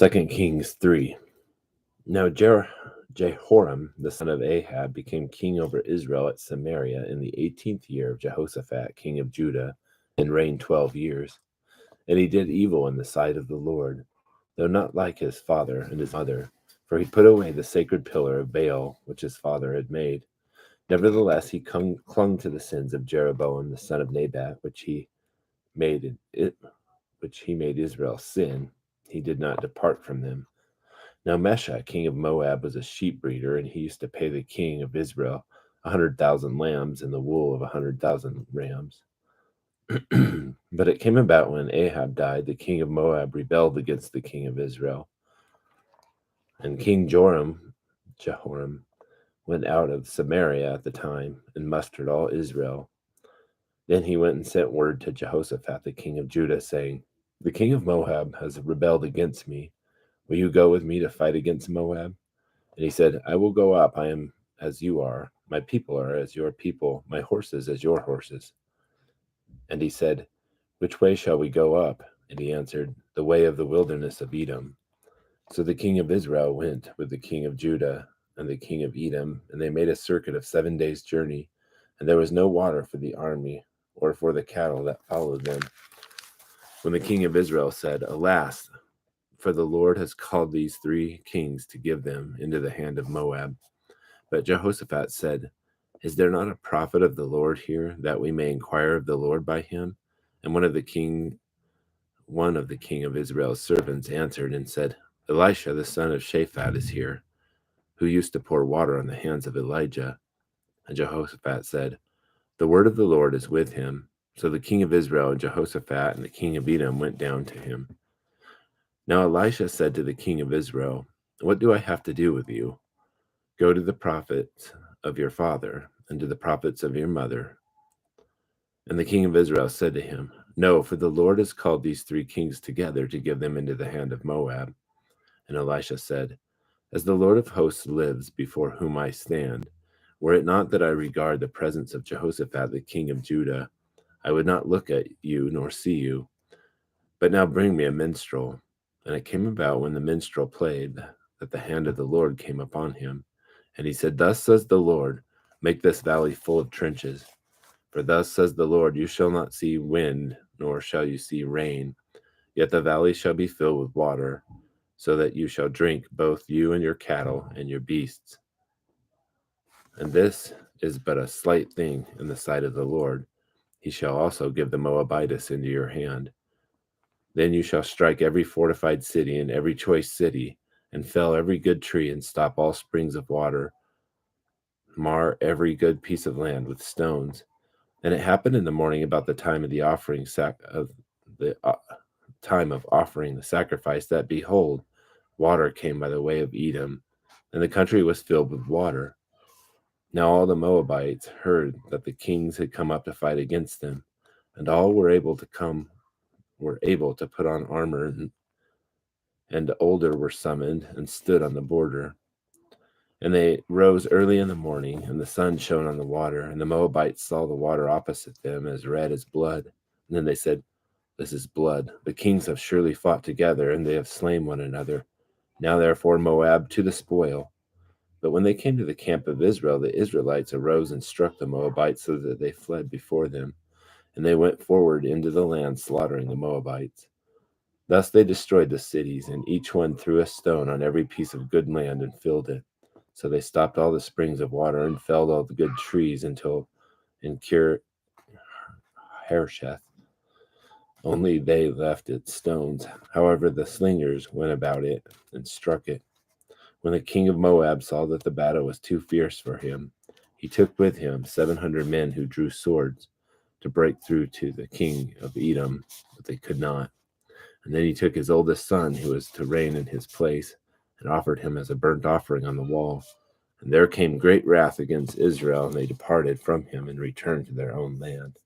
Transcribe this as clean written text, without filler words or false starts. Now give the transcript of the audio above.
2 Kings 3. Now Jehoram, the son of Ahab, became king over Israel at Samaria in the 18th year of Jehoshaphat, king of Judah, and reigned 12 years. And he did evil in the sight of the Lord, though not like his father and his mother, for he put away the sacred pillar of Baal, which his father had made. Nevertheless, he clung to the sins of Jeroboam, the son of Nebat, which he made Israel sin. He did not depart from them. Now Mesha, king of Moab, was a sheep breeder, and he used to pay the king of Israel 100,000 lambs and the wool of 100,000 rams. But it came about when Ahab died, the king of Moab rebelled against the king of Israel. And King Jehoram went out of Samaria at the time and mustered all Israel. Then he went and sent word to Jehoshaphat, the king of Judah, saying, "The king of Moab has rebelled against me. Will you go with me to fight against Moab?" And he said, "I will go up. I am as you are. My people are as your people. My horses as your horses." And he said, "Which way shall we go up?" And he answered, "The way of the wilderness of Edom." So the king of Israel went with the king of Judah and the king of Edom, and they made a circuit of 7 days' journey. And there was no water for the army or for the cattle that followed them. When the king of Israel said, "Alas, for the Lord has called these 3 kings to give them into the hand of Moab." But Jehoshaphat said, "Is there not a prophet of the Lord here, that we may inquire of the Lord by him?" And one of the king of Israel's servants answered and said, "Elisha, the son of Shaphat, is here, who used to pour water on the hands of Elijah." And Jehoshaphat said, "The word of the Lord is with him." So the king of Israel and Jehoshaphat and the king of Edom went down to him. Now Elisha said to the king of Israel, "What do I have to do with you? Go to the prophets of your father and to the prophets of your mother." And the king of Israel said to him, "No, for the Lord has called these 3 kings together to give them into the hand of Moab." And Elisha said, "As the Lord of hosts lives, before whom I stand, were it not that I regard the presence of Jehoshaphat the king of Judah, I would not look at you nor see you. But now bring me a minstrel." And it came about when the minstrel played that the hand of the Lord came upon him. And he said, "Thus says the Lord, make this valley full of trenches. For thus says the Lord, you shall not see wind, nor shall you see rain, yet the valley shall be filled with water, so that you shall drink, both you and your cattle and your beasts. And this is but a slight thing in the sight of the Lord. He shall also give the Moabites into your hand. Then you shall strike every fortified city and every choice city, and fell every good tree, and stop all springs of water, mar every good piece of land with stones." And it happened in the morning, about the time of the offering the sacrifice, that behold, water came by the way of Edom, and the country was filled with water. Now all the Moabites heard that the kings had come up to fight against them, and all were able to put on armor, and the older were summoned and stood on the border. And they rose early in the morning, and the sun shone on the water, and the Moabites saw the water opposite them as red as blood. And then they said, "This is blood. The kings have surely fought together, and they have slain one another. Now therefore, Moab, to the spoil." But when they came to the camp of Israel, the Israelites arose and struck the Moabites, so that they fled before them. And they went forward into the land, slaughtering the Moabites. Thus they destroyed the cities, and each one threw a stone on every piece of good land and filled it. So they stopped all the springs of water and felled all the good trees until in Kir Hareseth only they left its stones. However, the slingers went about it and struck it. When the king of Moab saw that the battle was too fierce for him, he took with him 700 men who drew swords to break through to the king of Edom, but they could not. And then he took his oldest son, who was to reign in his place, and offered him as a burnt offering on the wall. And there came great wrath against Israel, and they departed from him and returned to their own land.